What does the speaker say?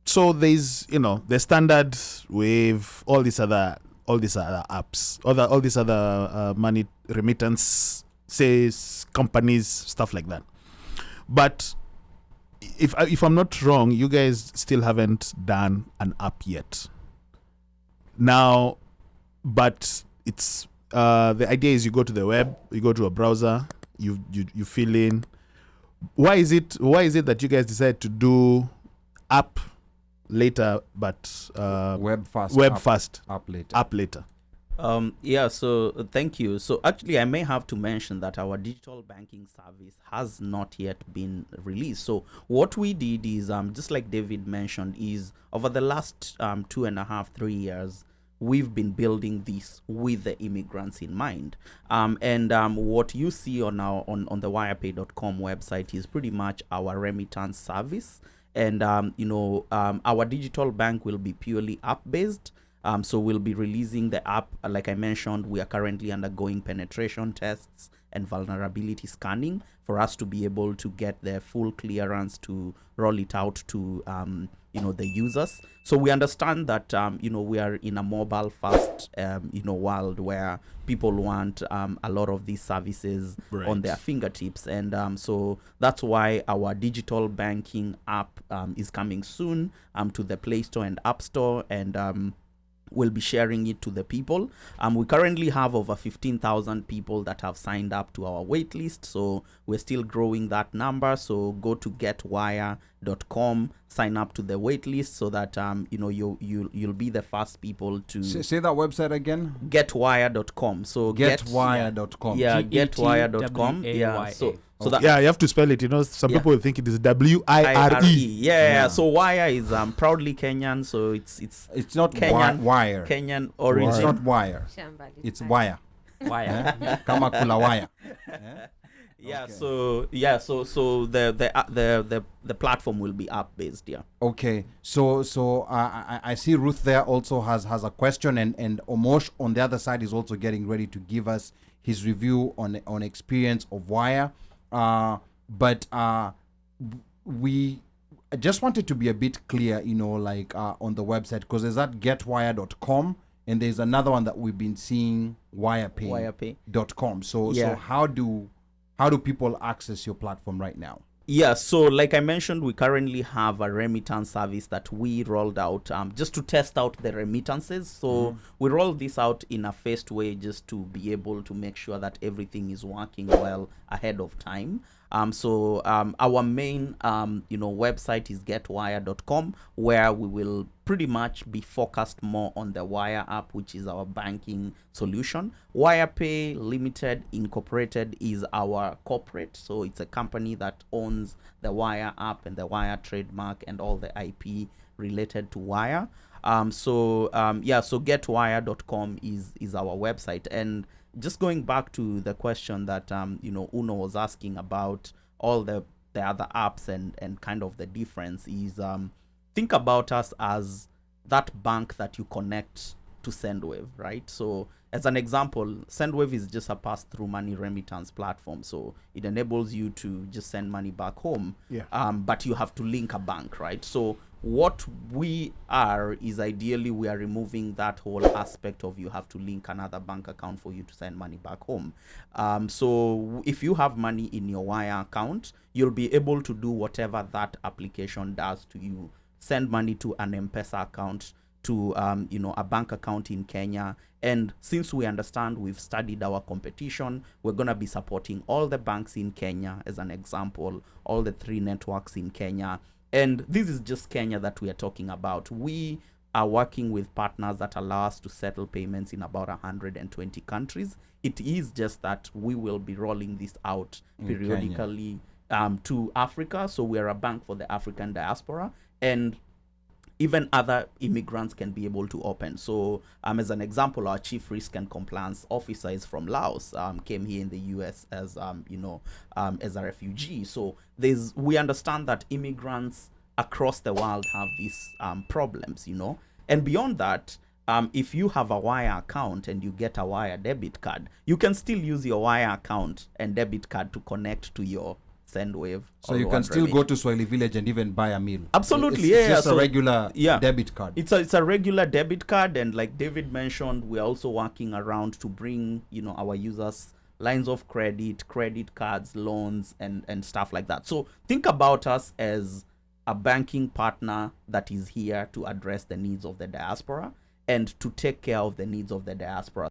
So there's the standard with all these other apps, all these other money remittance companies, stuff like that. But if I'm not wrong, you guys still haven't done an app yet. Now, but it's the idea is you go to the web, you go to a browser, you fill in. Why is it that you guys decide to do app later, but web first, app later? So thank you. So actually, I may have to mention that our digital banking service has not yet been released. So what we did is, just like David mentioned, is over the last 2.5-3 years, we've been building this with the immigrants in mind. What you see on the wirepay.com website is pretty much our remittance service. And our digital bank will be purely app-based. So we'll be releasing the app. Like I mentioned, we are currently undergoing penetration tests and vulnerability scanning for us to be able to get the full clearance to roll it out to the users. So we understand that we are in a mobile first world where people want a lot of these services on their fingertips, and so that's why our digital banking app is coming soon to the Play Store and App Store, and we'll be sharing it to the people. We currently have over 15,000 people that have signed up to our wait list, so we're still growing that number. So go to getwaya.com, sign up to the wait list so that you'll be the first people to say that website again. Getwaya.com. So getwaya.com. Yeah, getwaya.com. Yeah. So that, you have to spell it. Some people will think it is WIRE. Yeah. So WAYA is proudly Kenyan. So it's not Kenyan wire. Kenyan origin. It's not wire. It's wire. Wire. Kama kula wire. Yeah. Okay. So the platform will be app based. Yeah. Okay. So I see Ruth there also has a question, and Omosh on the other side is also getting ready to give us his review on experience of WAYA. But we just wanted to be a bit clear, on the website, because there's that getwire.com and there's another one that we've been seeing, wirepay.com. So how do people access your platform right now? Yeah, so like I mentioned, we currently have a remittance service that we rolled out just to test out the remittances. So we rolled this out in a phased way just to be able to make sure that everything is working well ahead of time. So our main website is getwire.com, where we will pretty much be focused more on the WAYA app, which is our banking solution. WirePay Limited Incorporated is our corporate, so it's a company that owns the WAYA app and the WAYA trademark and all the IP related to WAYA. So getwire.com is our website. And just going back to the question that Uno was asking about all the other apps and kind of the difference is, think about us as that bank that you connect to Sendwave, right? So as an example, Sendwave is just a pass-through money remittance platform, so it enables you to just send money back home. But you have to link a bank, right? So what we are is, ideally we are removing that whole aspect of you have to link another bank account for you to send money back home. So if you have money in your WAYA account, you'll be able to do whatever that application does to you. Send money to an M-Pesa account, to a bank account in Kenya. And since we understand, we've studied our competition, we're going to be supporting all the banks in Kenya, as an example, all the 3 networks in Kenya. And this is just Kenya that we are talking about. We are working with partners that allow us to settle payments in about 120 countries. It is just that we will be rolling this out periodically to Africa. So we're a bank for the African diaspora, and even other immigrants can be able to open. So as an example, our chief risk and compliance officer is from Laos, came here in the US as a refugee. So we understand that immigrants across the world have these problems, And beyond that, if you have a WAYA account and you get a WAYA debit card, you can still use your WAYA account and debit card to connect to your SendWave. So you can still go to Swahili Village and even buy a meal. Absolutely, it's just so a regular debit card. It's a regular debit card, and like David mentioned, we're also working around to bring our users lines of credit cards, loans, and stuff like that. So think about us as a banking partner that is here to address the needs of the diaspora and to take care of the needs of the diaspora.